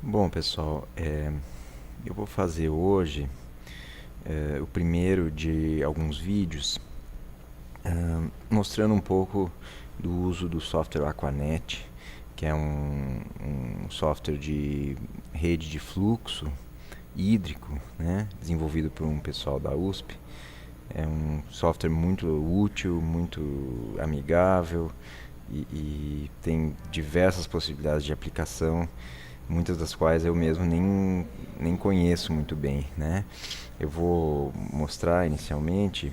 Bom, pessoal, eu vou fazer hoje o primeiro de alguns vídeos mostrando um pouco do uso do software Aquanet, que é um software de rede de fluxo hídrico, né, desenvolvido por um pessoal da USP. É um software muito útil, muito amigável e tem diversas possibilidades de aplicação, muitas das quais eu mesmo nem conheço muito bem, né? Eu vou mostrar inicialmente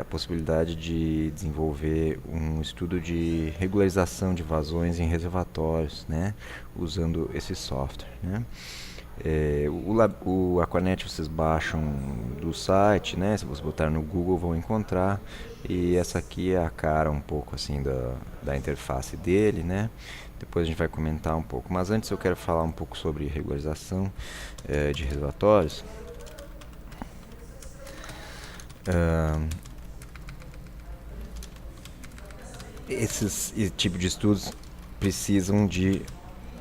a possibilidade de desenvolver um estudo de regularização de vazões em reservatórios, né? Usando esse software, né? O Aquanet vocês baixam do site, né? Se vocês botar no Google vão encontrar. E essa aqui é a cara um pouco assim da interface dele, né? Depois a gente vai comentar um pouco. Mas antes eu quero falar um pouco sobre regularização de reservatórios. Uh, esse tipo de estudos precisam de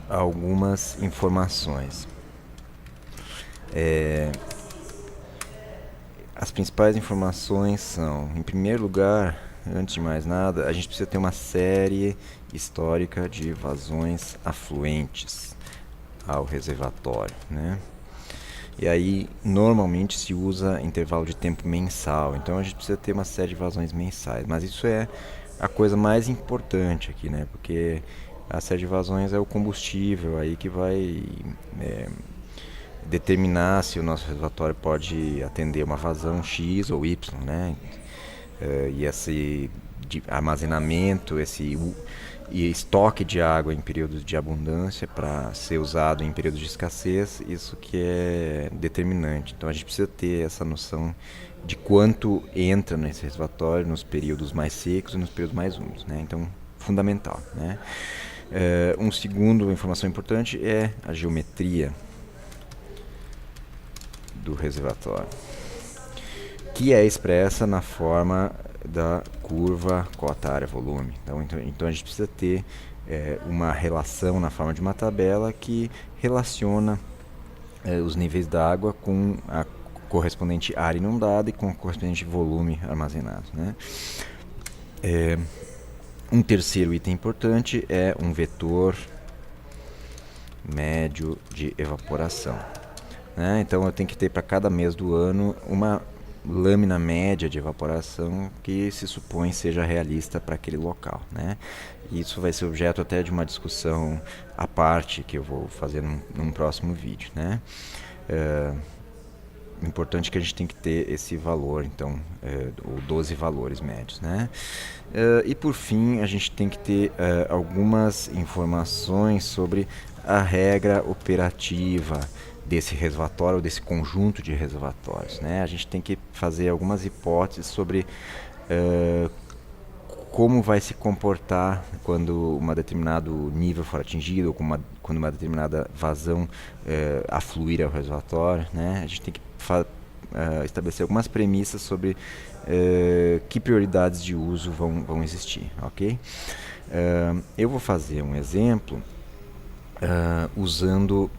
algumas informações. As principais informações são, em primeiro lugar, antes de mais nada, a gente precisa ter uma série histórica de vazões afluentes ao reservatório, né? E aí, normalmente se usa intervalo de tempo mensal, então a gente precisa ter uma série de vazões mensais, mas isso é a coisa mais importante aqui, né? Porque a série de vazões é o combustível aí que vai determinar se o nosso reservatório pode atender uma vazão X ou Y, né? E esse armazenamento, esse e estoque de água em períodos de abundância para ser usado em períodos de escassez, isso que é determinante. Então a gente precisa ter essa noção de quanto entra nesse reservatório nos períodos mais secos e nos períodos mais úmidos, né? Então, fundamental, né? Um segundo informação importante é a geometria do reservatório, que é expressa na forma da curva cota área volume. Então a gente precisa ter uma relação na forma de uma tabela que relaciona os níveis da água com a correspondente área inundada e com o correspondente volume armazenado, né? Um terceiro item importante é um vetor médio de evaporação, né? Então eu tenho que ter para cada mês do ano uma lâmina média de evaporação que se supõe seja realista para aquele local, né? E isso vai ser objeto até de uma discussão à parte que eu vou fazer num próximo vídeo, né? Importante que a gente tem que ter esse valor, então, ou 12 valores médios, né? E por fim, a gente tem que ter algumas informações sobre a regra operativa desse reservatório, ou desse conjunto de reservatórios, né? A gente tem que fazer algumas hipóteses sobre como vai se comportar quando um determinado nível for atingido, ou quando uma determinada vazão afluir ao reservatório, né? A gente tem que estabelecer algumas premissas sobre que prioridades de uso vão existir, ok? Eu vou fazer um exemplo usando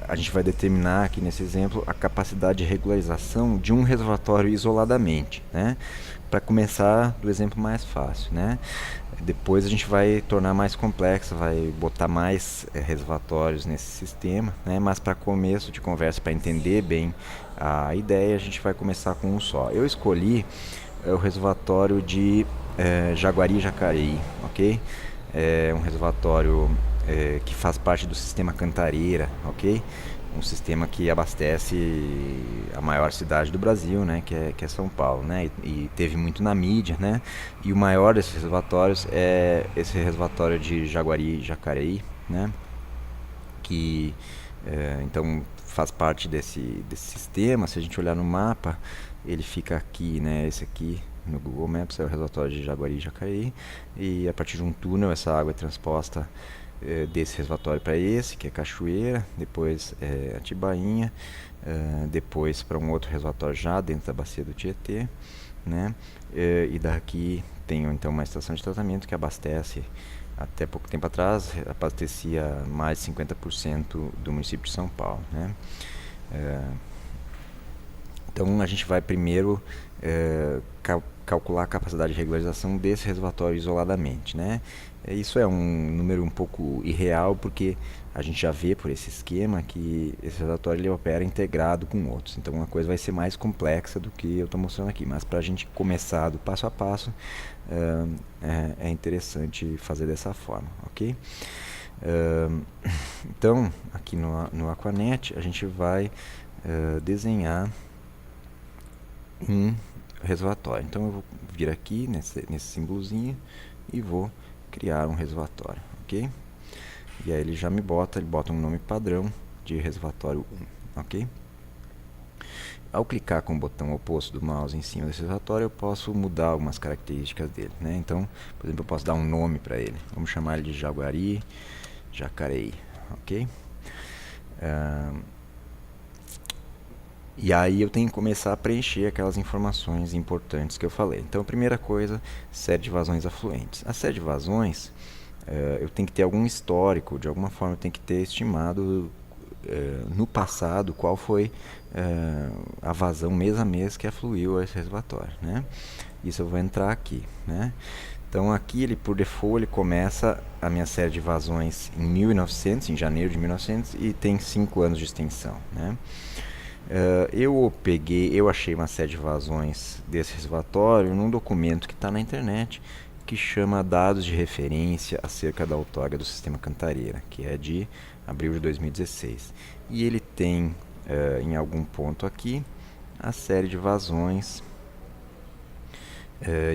a gente vai determinar aqui nesse exemplo a capacidade de regularização de um reservatório isoladamente, né? Para começar do exemplo mais fácil, né? Depois a gente vai tornar mais complexo, vai botar mais reservatórios nesse sistema, né? Mas para começo de conversa, para entender bem a ideia, a gente vai começar com um só. Eu escolhi o reservatório de Jaguari-Jacareí, ok? É um reservatório que faz parte do sistema Cantareira, ok? Um sistema que abastece a maior cidade do Brasil, né? Que é São Paulo, né? E teve muito na mídia, né? E o maior desses reservatórios é esse reservatório de Jaguari-Jacareí, né? Que então faz parte desse sistema. Se a gente olhar no mapa, ele fica aqui, né? Esse aqui no Google Maps é o reservatório de Jaguari-Jacareí, e a partir de um túnel essa água é transposta desse reservatório para esse, que é Cachoeira, depois Atibainha, depois para um outro reservatório já dentro da bacia do Tietê, né? E daqui tem então uma estação de tratamento que abastece até pouco tempo atrás, abastecia mais de 50% do município de São Paulo, né? Então a gente vai primeiro calcular a capacidade de regularização desse reservatório isoladamente, né? Isso é um número um pouco irreal, porque a gente já vê por esse esquema que esse reservatório ele opera integrado com outros. Então a coisa vai ser mais complexa do que eu estou mostrando aqui. Mas para a gente começar do passo a passo, é interessante fazer dessa forma, ok? Então, aqui no Aquanet, a gente vai desenhar um reservatório. Então eu vou vir aqui nesse símbolozinho e vou criar um reservatório, ok? E aí ele bota um nome padrão de reservatório 1, ok? Ao clicar com o botão oposto do mouse em cima desse reservatório, eu posso mudar algumas características dele, né? Então, por exemplo, eu posso dar um nome para ele. Vamos chamar ele de Jacareí, ok? E aí eu tenho que começar a preencher aquelas informações importantes que eu falei. Então, a primeira coisa, série de vazões afluentes. A série de vazões, eu tenho que ter algum histórico, de alguma forma eu tenho que ter estimado no passado qual foi a vazão mês a mês que afluiu a esse reservatório, né? Isso eu vou entrar aqui, né? Então aqui ele por default ele começa a minha série de vazões em 1900, em janeiro de 1900, e tem 5 anos de extensão, né? Eu achei uma série de vazões desse reservatório num documento que está na internet que chama Dados de Referência acerca da outorga do Sistema Cantareira, que é de abril de 2016. E ele tem, em algum ponto aqui, a série de vazões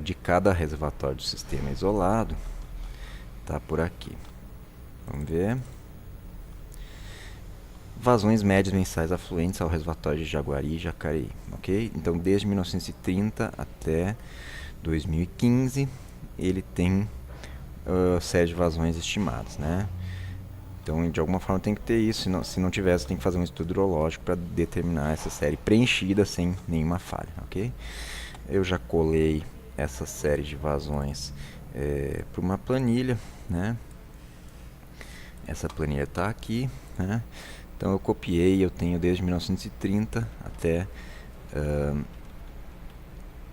de cada reservatório do sistema isolado. Está por aqui. Vamos ver. Vazões médias mensais afluentes ao reservatório de Jaguari e Jacareí, ok? Então, desde 1930 até 2015, ele tem série de vazões estimadas, né? Então, de alguma forma tem que ter isso, se não tiver, você tem que fazer um estudo hidrológico para determinar essa série preenchida sem nenhuma falha, ok? Eu já colei essa série de vazões para uma planilha, né? Essa planilha está aqui, né? Então eu copiei, eu tenho desde 1930 até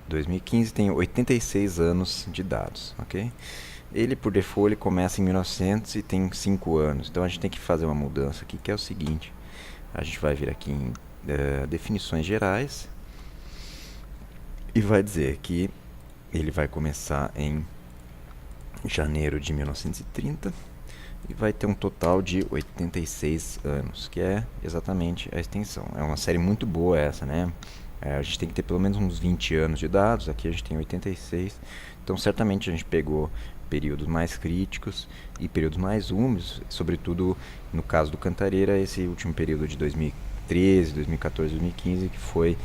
2015, tenho 86 anos de dados, ok? Ele por default ele começa em 1900 e tem 5 anos, então a gente tem que fazer uma mudança aqui, que é o seguinte: a gente vai vir aqui em definições gerais e vai dizer que ele vai começar em janeiro de 1930 e vai ter um total de 86 anos, que é exatamente a extensão. É uma série muito boa essa, né? A gente tem que ter pelo menos uns 20 anos de dados, aqui a gente tem 86, então certamente a gente pegou períodos mais críticos e períodos mais úmidos, sobretudo no caso do Cantareira, esse último período de 2013, 2014, 2015, que foi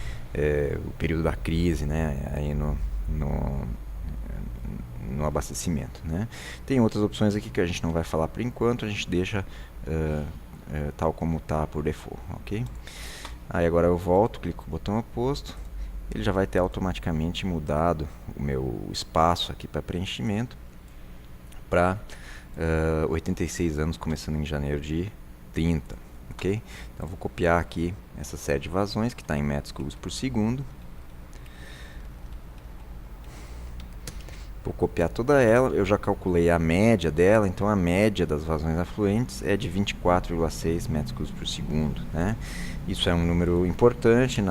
o período da crise, né? Aí no abastecimento, né? Tem outras opções aqui que a gente não vai falar por enquanto, a gente deixa tal como está por default, ok? Aí agora eu volto, clico no botão oposto, ele já vai ter automaticamente mudado o meu espaço aqui para preenchimento para 86 anos, começando em janeiro de 30, ok? Então eu vou copiar aqui essa série de vazões que está em metros cúbicos por segundo. Vou copiar toda ela, eu já calculei a média dela, então a média das vazões afluentes é de 24,6 metros cúbicos por segundo, né? Isso é um número importante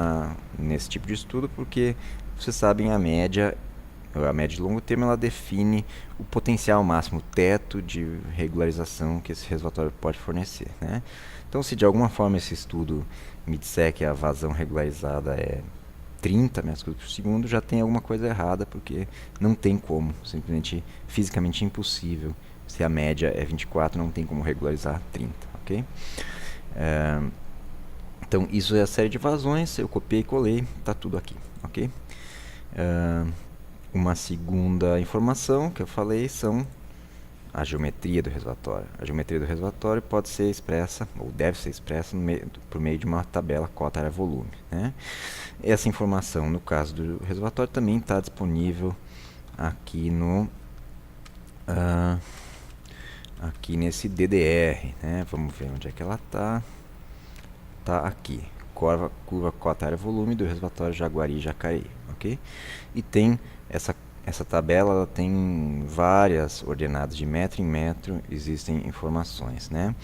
nesse tipo de estudo, porque vocês sabem, a média de longo termo, ela define o potencial máximo, o teto de regularização que esse reservatório pode fornecer, né? Então, se de alguma forma esse estudo me disser que a vazão regularizada é 30 metros cúbicos por segundo, já tem alguma coisa errada, porque não tem como, simplesmente fisicamente impossível. Se a média é 24, não tem como regularizar 30, ok? Então isso é a série de vazões, eu copiei e colei, está tudo aqui, ok? Uma segunda informação que eu falei são a geometria do reservatório. A geometria do reservatório pode ser expressa, ou deve ser expressa, por meio de uma tabela cota área volume, né? Essa informação, no caso do reservatório, também está disponível aqui aqui nesse DDR, né? Vamos ver onde é que ela está. Tá aqui, curva cota área volume do reservatório Jaguari e Jacareí, ok? E tem essa tabela, ela tem várias ordenadas de metro em metro, existem informações, né?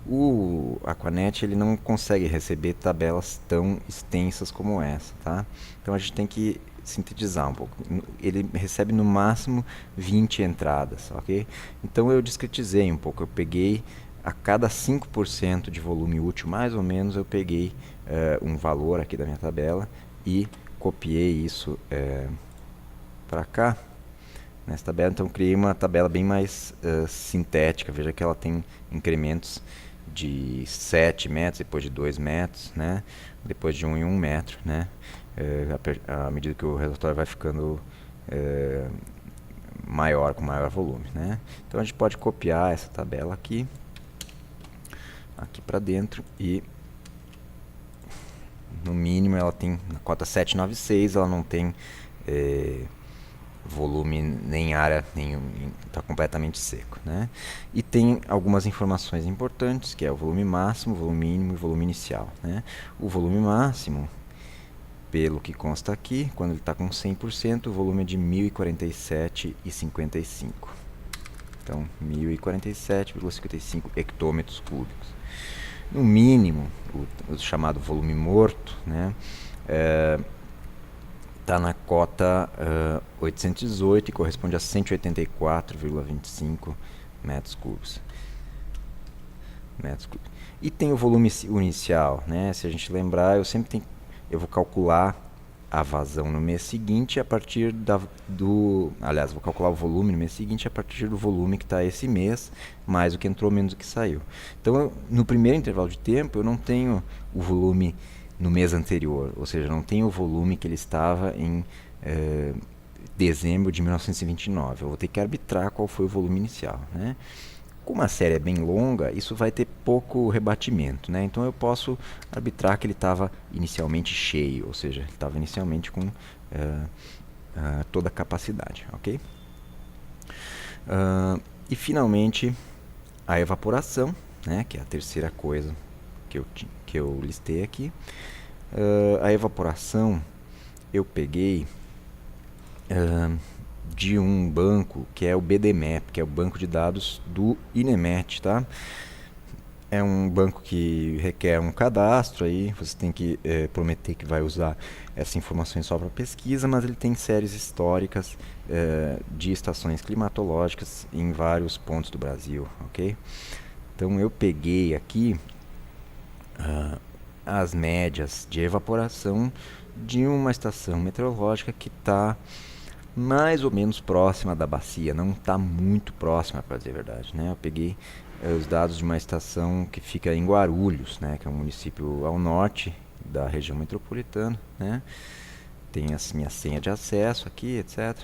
O Aquanet ele não consegue receber tabelas tão extensas como essa, tá? Então a gente tem que sintetizar um pouco. Ele recebe no máximo 20 entradas, ok? Então eu discretizei um pouco, eu peguei a cada 5% de volume útil, mais ou menos, eu peguei um valor aqui da minha tabela e copiei isso para cá, nessa tabela. Então criei uma tabela bem mais sintética. Veja que ela tem incrementos de 7 metros, depois de 2 metros, né? Depois de 1 em 1 metro, né? À medida que o resultado vai ficando maior, com maior volume, né? Então a gente pode copiar essa tabela aqui para dentro e no mínimo ela tem na cota 796, ela não tem volume nem área nenhum, está completamente seco, né? E tem algumas informações importantes, que é o volume máximo, volume mínimo e volume inicial, né? O volume máximo, pelo que consta aqui, quando ele está com 100%, o volume é de 1047,55. Então, 1047,55 hectômetros cúbicos. No mínimo, o chamado volume morto, né, está na cota 818 e corresponde a 184,25 metros cúbicos. E tem o volume inicial, né? Se a gente lembrar, eu vou calcular a vazão no mês seguinte a partir aliás, vou calcular o volume no mês seguinte a partir do volume que está esse mês, mais o que entrou, menos o que saiu. Então, no primeiro intervalo de tempo, eu não tenho o volume no mês anterior, ou seja, não tenho o volume que ele estava em dezembro de 1929. Eu vou ter que arbitrar qual foi o volume inicial, né? Como a série é bem longa, isso vai ter pouco rebatimento, né? Então eu posso arbitrar que ele estava inicialmente cheio, ou seja, ele estava inicialmente com toda a capacidade, ok? E finalmente a evaporação, né? Que é a terceira coisa que eu listei aqui. A evaporação eu peguei de um banco que é o BDMAP, que é o banco de dados do INEMET, tá? É um banco que requer um cadastro, aí você tem que prometer que vai usar essas informações só para pesquisa, mas ele tem séries históricas de estações climatológicas em vários pontos do Brasil, ok? Então eu peguei aqui as médias de evaporação de uma estação meteorológica que está mais ou menos próxima da bacia, não está muito próxima, para dizer a verdade, né? Eu peguei os dados de uma estação que fica em Guarulhos, né? Que é um município ao norte da região metropolitana, né? Tem a minha senha de acesso aqui, etc.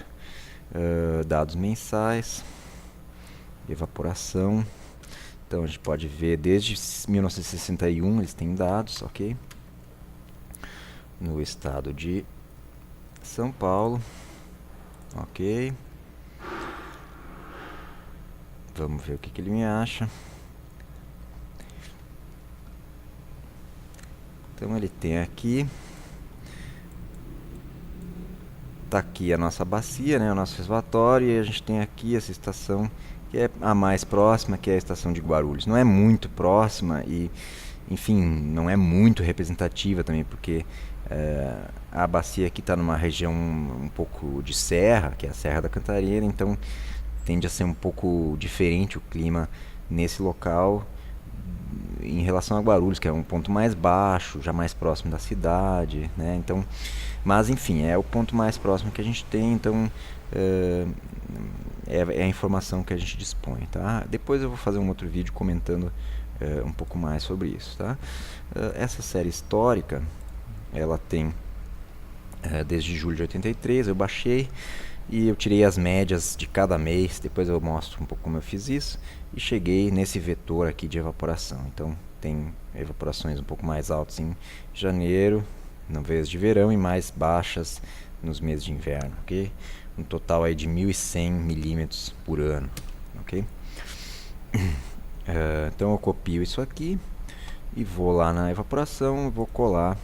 Dados mensais, evaporação. Então a gente pode ver desde 1961 eles têm dados, ok? No estado de São Paulo. Ok. Vamos ver o que ele me acha. Então ele tem aqui. Tá aqui a nossa bacia, né, o nosso reservatório, e a gente tem aqui essa estação que é a mais próxima, que é a estação de Guarulhos. Não é muito próxima e, enfim, não é muito representativa também, porque a bacia aqui está numa região um pouco de serra, que é a Serra da Cantareira, então tende a ser um pouco diferente o clima nesse local em relação a Guarulhos, que é um ponto mais baixo, já mais próximo da cidade, né? Então, mas enfim, é o ponto mais próximo que a gente tem, então é a informação que a gente dispõe, tá? Depois eu vou fazer um outro vídeo comentando um pouco mais sobre isso, tá? Essa série histórica, ela tem desde julho de 83, eu baixei e eu tirei as médias de cada mês, depois eu mostro um pouco como eu fiz isso, e cheguei nesse vetor aqui de evaporação. Então tem evaporações um pouco mais altas em janeiro, no mês de verão, e mais baixas nos meses de inverno, ok? Um total aí de 1.100 milímetros por ano, ok? Então eu copio isso aqui e vou lá na evaporação, vou colar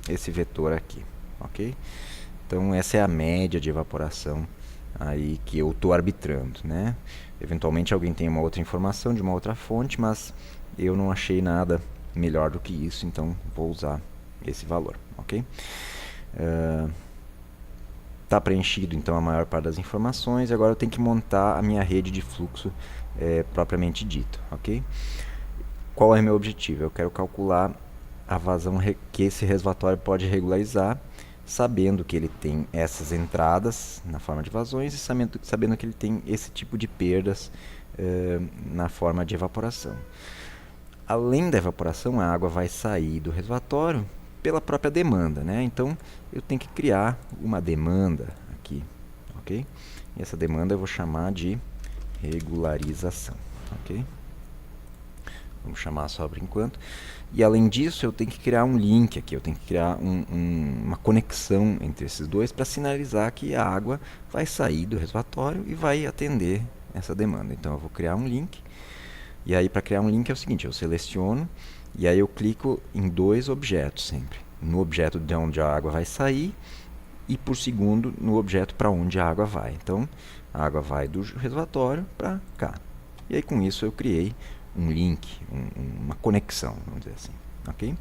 esse vetor aqui, ok? Então essa é a média de evaporação aí que eu estou arbitrando, né? Eventualmente alguém tem uma outra informação de uma outra fonte, mas eu não achei nada melhor do que isso, então vou usar esse valor, ok? Está preenchido então a maior parte das informações, e agora eu tenho que montar a minha rede de fluxo propriamente dito, ok? Qual é meu objetivo? Eu quero calcular a vazão que esse reservatório pode regularizar, sabendo que ele tem essas entradas na forma de vazões e sabendo que ele tem esse tipo de perdas na forma de evaporação. Além da evaporação, a água vai sair do reservatório pela própria demanda, né? Então eu tenho que criar uma demanda aqui, ok? E essa demanda eu vou chamar de regularização, ok? Vamos chamar só por enquanto. E além disso, eu tenho que criar um link aqui, eu tenho que criar uma conexão entre esses dois para sinalizar que a água vai sair do reservatório e vai atender essa demanda. Então eu vou criar um link. E aí, para criar um link é o seguinte, eu seleciono e aí eu clico em dois objetos sempre. No objeto de onde a água vai sair e, por segundo, no objeto para onde a água vai. Então, a água vai do reservatório para cá. E aí, com isso, eu criei um link, uma conexão, vamos dizer assim. Ok?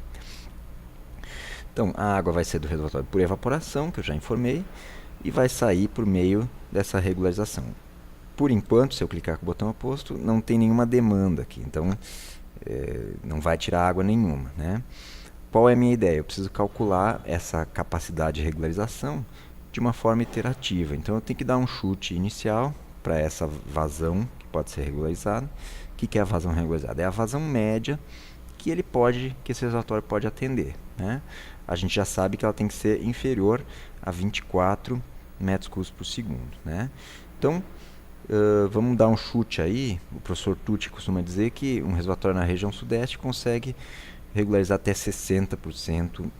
Então, a água vai ser do reservatório por evaporação, que eu já informei, e vai sair por meio dessa regularização. Por enquanto, se eu clicar com o botão oposto, não tem nenhuma demanda aqui, então não vai tirar água nenhuma, né? Qual é a minha ideia? Eu preciso calcular essa capacidade de regularização de uma forma iterativa. Então eu tenho que dar um chute inicial para essa vazão que pode ser regularizada. O que é a vazão regularizada? É a vazão média que esse reservatório pode atender, né? A gente já sabe que ela tem que ser inferior a 24 metros cúbicos por segundo, né? Então vamos dar um chute aí. O professor Tucci costuma dizer que um reservatório na região sudeste consegue regularizar até 60%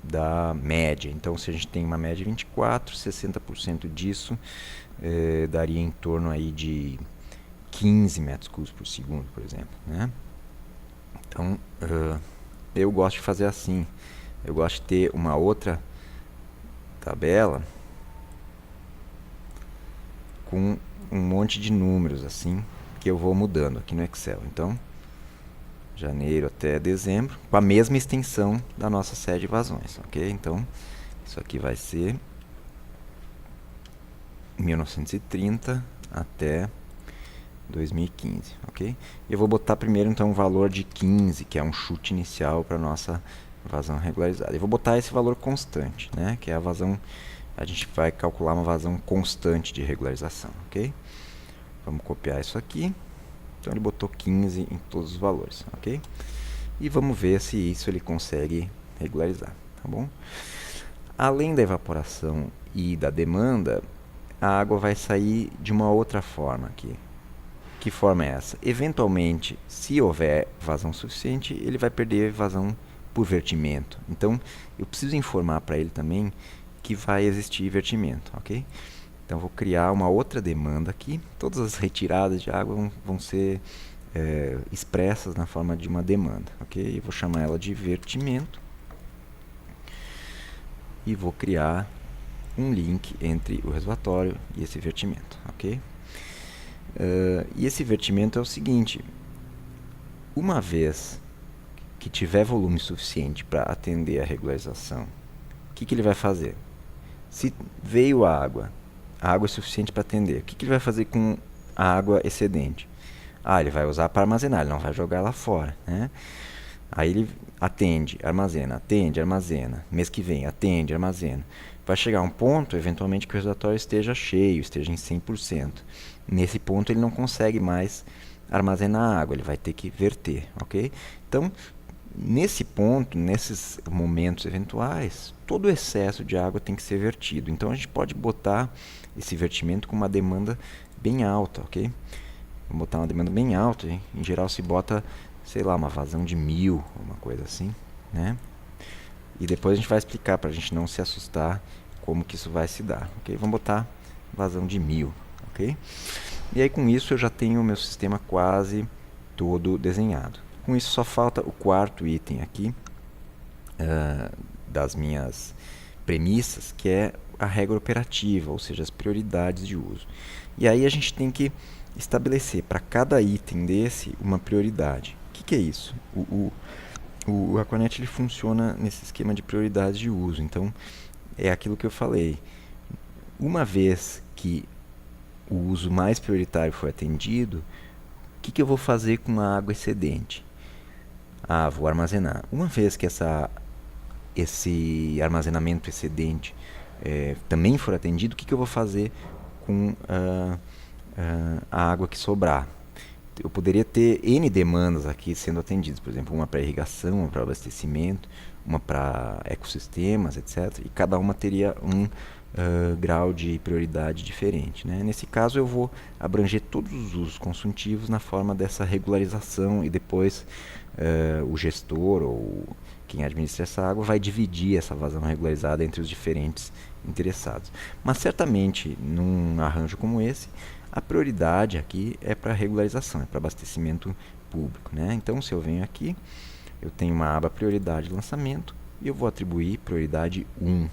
da média. Então, se a gente tem uma média de 24, 60% disso daria em torno aí de 15 metros cúbicos por segundo, por exemplo, né? Então, eu gosto de fazer assim. Eu gosto de ter uma outra tabela com um monte de números assim que eu vou mudando aqui no Excel. Então, janeiro até dezembro, com a mesma extensão da nossa série de vazões, ok? Então, isso aqui vai ser 1930 até 2015, ok? Eu vou botar primeiro então um valor de 15, que é um chute inicial para nossa vazão regularizada. Eu vou botar esse valor constante, né? Que é a vazão. A gente vai calcular uma vazão constante de regularização, ok? Vamos copiar isso aqui. Então ele botou 15 em todos os valores, ok? E vamos ver se isso ele consegue regularizar, tá bom? Além da evaporação e da demanda, a água vai sair de uma outra forma aqui. Que forma é essa? Eventualmente, se houver vazão suficiente, ele vai perder vazão por vertimento. Então, eu preciso informar para ele também que vai existir vertimento, ok? Então, vou criar uma outra demanda aqui. Todas as retiradas de água vão ser expressas na forma de uma demanda, ok? Eu vou chamar ela de vertimento e vou criar um link entre o reservatório e esse vertimento, ok? E esse vertimento é o seguinte: uma vez que tiver volume suficiente para atender a regularização, o que ele vai fazer? Se veio a água é suficiente para atender, o que ele vai fazer com a água excedente? Ele vai usar para armazenar, ele não vai jogar lá fora, né? Aí ele atende, armazena. Mês que vem, atende, armazena. Vai chegar um ponto, eventualmente, que o reservatório esteja cheio, esteja em 100%. Nesse ponto, ele não consegue mais armazenar água, ele vai ter que verter, ok? Então, nesse ponto, nesses momentos eventuais, todo o excesso de água tem que ser vertido. Então, a gente pode botar esse vertimento com uma demanda bem alta, ok? Vamos botar uma demanda bem alta, hein? Em geral se bota, sei lá, uma vazão de 1000, uma coisa assim, né? E depois a gente vai explicar para a gente não se assustar como que isso vai se dar, ok? Vamos botar vazão de 1000, ok? E aí com isso eu já tenho o meu sistema quase todo desenhado. Com isso só falta o quarto item aqui das minhas premissas, que é a regra operativa, ou seja, as prioridades de uso. E aí a gente tem que estabelecer para cada item desse uma prioridade. O que é isso? O Aquanet ele funciona nesse esquema de prioridades de uso. Então, é aquilo que eu falei. Uma vez que o uso mais prioritário foi atendido, o que eu vou fazer com a água excedente? Vou armazenar. Uma vez que esse armazenamento excedente também for atendido, o que eu vou fazer com a água que sobrar? Eu poderia ter N demandas aqui sendo atendidas, por exemplo, uma para irrigação, uma para abastecimento, uma para ecossistemas, etc. E cada uma teria um grau de prioridade diferente, né? Nesse caso eu vou abranger todos os usos consultivos na forma dessa regularização e depois o gestor ou quem administra essa água vai dividir essa vazão regularizada entre os diferentes interessados. Mas certamente num arranjo como esse, a prioridade aqui é para regularização, é para abastecimento público, né? Então se eu venho aqui, eu tenho uma aba prioridade de lançamento e eu vou atribuir prioridade 1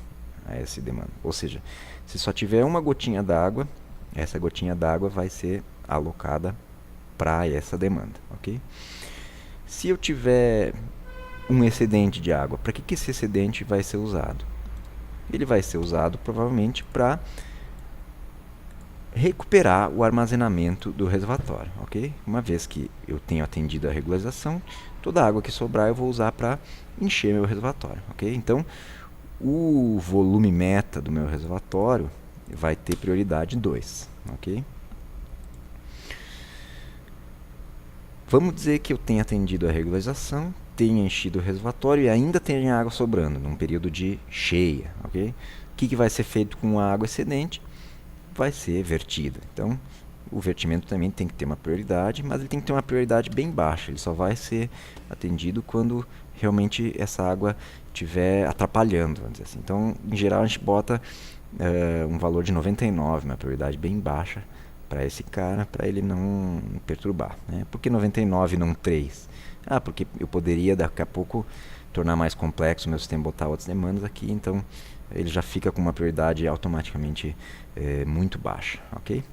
a essa demanda. Ou seja, se só tiver uma gotinha d'água, essa gotinha d'água vai ser alocada para essa demanda, ok? Se eu tiver um excedente de água, para que esse excedente vai ser usado? Ele vai ser usado provavelmente para recuperar o armazenamento do reservatório, ok? Uma vez que eu tenho atendido a regularização, toda a água que sobrar eu vou usar para encher meu reservatório, ok? Então, o volume meta do meu reservatório vai ter prioridade 2, ok? Vamos dizer que eu tenha atendido a regularização, tenha enchido o reservatório e ainda tenha água sobrando, num período de cheia, ok? O que vai ser feito com a água excedente? Vai ser vertida. Então, o vertimento também tem que ter uma prioridade, mas ele tem que ter uma prioridade bem baixa. Ele só vai ser atendido quando realmente essa água estiver atrapalhando, vamos dizer assim. Então, em geral, a gente bota um valor de 99, uma prioridade bem baixa para esse cara, para ele não perturbar, né? Por que 99 e não 3? Porque eu poderia daqui a pouco tornar mais complexo o meu sistema, botar outras demandas aqui, então ele já fica com uma prioridade automaticamente muito baixa, ok?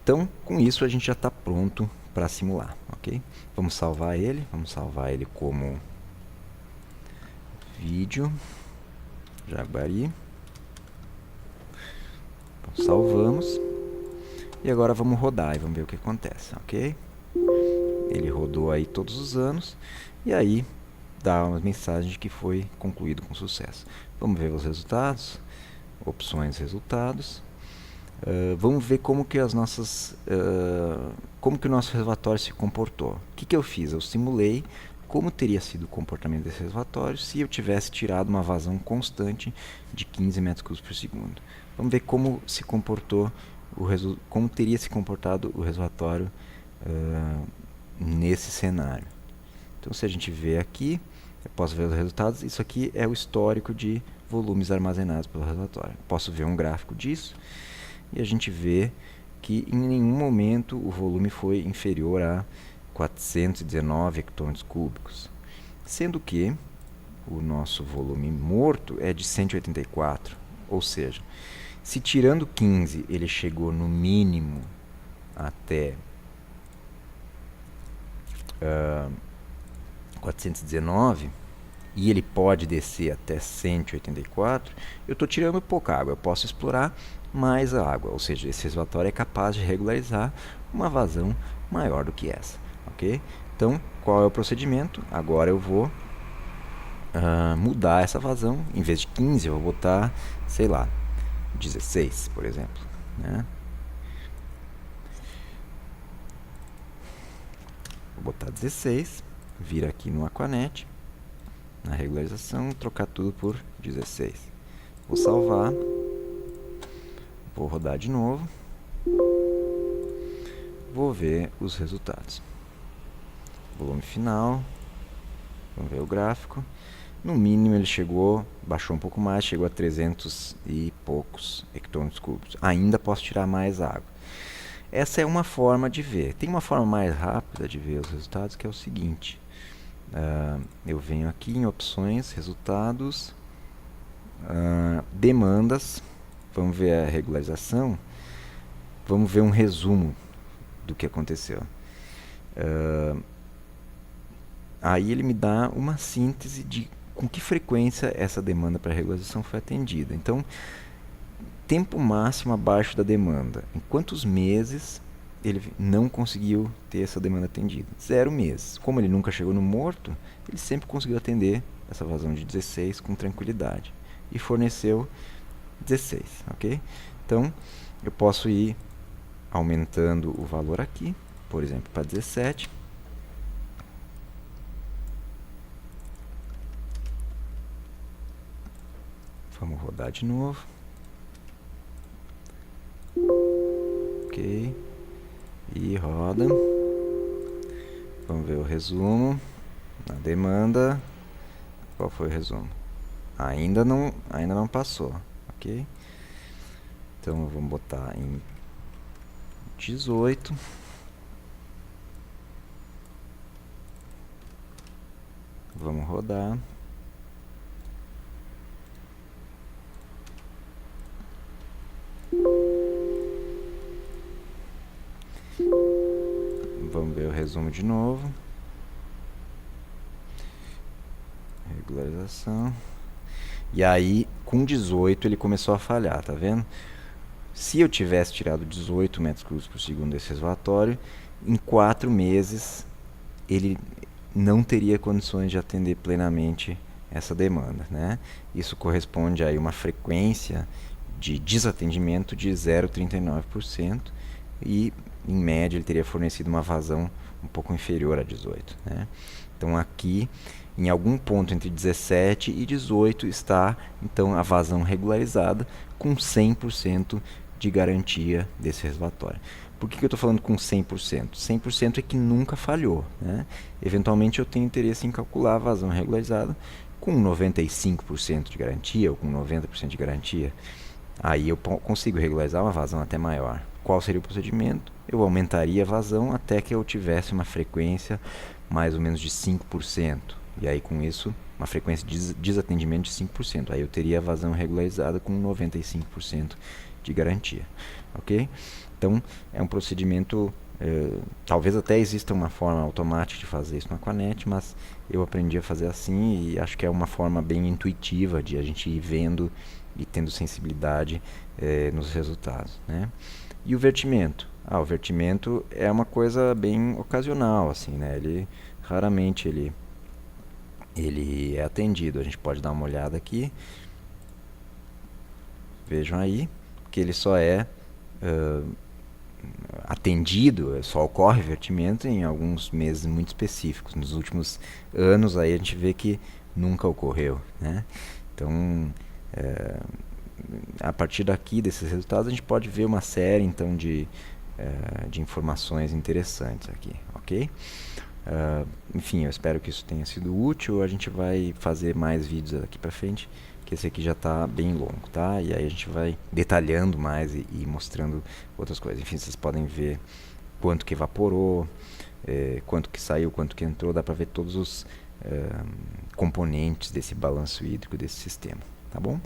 Então, com isso a gente já está pronto para simular, ok? Vamos salvar ele como vídeo, Jaguari. Salvamos. E agora vamos rodar e vamos ver o que acontece, ok? Ele rodou aí todos os anos e aí dá uma mensagem de que foi concluído com sucesso. Vamos ver os resultados, opções resultados. Vamos ver como que como que o nosso reservatório se comportou. O que eu fiz? Eu simulei como teria sido o comportamento desse reservatório se eu tivesse tirado uma vazão constante de 15 metros cúbicos por segundo. Vamos ver como se comportou como teria se comportado o reservatório nesse cenário. Então, se a gente vê aqui, eu posso ver os resultados. Isso aqui é o histórico de volumes armazenados pelo reservatório. Posso ver um gráfico disso e a gente vê que em nenhum momento o volume foi inferior a 419 hectômetros cúbicos, sendo que o nosso volume morto é de 184, ou seja, se tirando 15 ele chegou no mínimo até 419 e ele pode descer até 184, eu estou tirando pouca água, eu posso explorar mais a água, ou seja, esse reservatório é capaz de regularizar uma vazão maior do que essa, ok? Então, qual é o procedimento? Agora eu vou mudar essa vazão, em vez de 15 eu vou botar, sei lá, 16, por exemplo, né? Vou botar 16, vir aqui no Aquanet, na regularização, trocar tudo por 16. Vou salvar, vou rodar de novo, vou ver os resultados. Volume final, vamos ver o gráfico. No mínimo ele baixou um pouco mais, chegou a 300 e poucos hectômetros cúbicos. Ainda posso tirar mais água. essa é uma forma de ver. Tem uma forma mais rápida de ver os resultados, que é o seguinte. Eu venho aqui em opções, resultados, demandas, vamos ver a regularização, vamos ver um resumo do que aconteceu. Aí ele me dá uma síntese de com que frequência essa demanda para regularização foi atendida. Então, tempo máximo abaixo da demanda. Em quantos meses ele não conseguiu ter essa demanda atendida? 0 meses. Como ele nunca chegou no morto, ele sempre conseguiu atender essa vazão de 16 com tranquilidade. E forneceu 16, ok? Então, eu posso ir aumentando o valor aqui, por exemplo, para 17. Vamos rodar de novo. Ok. E roda. Vamos ver o resumo. Na demanda. Qual foi o resumo? Ainda não passou. Ok? Então vamos botar em 18. Vamos rodar. Vamos ver o resumo de novo. Regularização. E aí, com 18, ele começou a falhar, tá vendo? Se eu tivesse tirado 18 metros cúbicos por segundo desse reservatório, em 4 meses ele não teria condições de atender plenamente essa demanda, né? Isso corresponde a uma frequência de desatendimento de 0,39% e, em média, ele teria fornecido uma vazão um pouco inferior a 18, né? Então, aqui, em algum ponto entre 17 e 18 está, então, a vazão regularizada com 100% de garantia desse reservatório. Por que eu estou falando com 100%? 100% é que nunca falhou, né? Eventualmente eu tenho interesse em calcular a vazão regularizada com 95% de garantia ou com 90% de garantia. Aí eu consigo regularizar uma vazão até maior. Qual seria o procedimento? Eu aumentaria a vazão até que eu tivesse uma frequência mais ou menos de 5%. E aí com isso, uma frequência de desatendimento de 5%. Aí eu teria a vazão regularizada com 95% de garantia. Ok? Então, é um procedimento, talvez até exista uma forma automática de fazer isso na Aquanet, mas eu aprendi a fazer assim e acho que é uma forma bem intuitiva de a gente ir vendo e tendo sensibilidade nos resultados, né? E o vertimento? O vertimento é uma coisa bem ocasional, assim, né? Raramente ele é atendido. A gente pode dar uma olhada aqui. Vejam aí que ele só é atendido, só ocorre vertimento em alguns meses muito específicos. Nos últimos anos aí a gente vê que nunca ocorreu, né? Então, a partir daqui desses resultados a gente pode ver uma série então de informações interessantes aqui, ok? Enfim, eu espero que isso tenha sido útil. A gente vai fazer mais vídeos daqui para frente, que esse aqui já está bem longo, tá? E aí a gente vai detalhando mais e mostrando outras coisas. Enfim, vocês podem ver quanto que evaporou, quanto que saiu, quanto que entrou. Dá para ver todos os componentes desse balanço hídrico desse sistema, tá bom?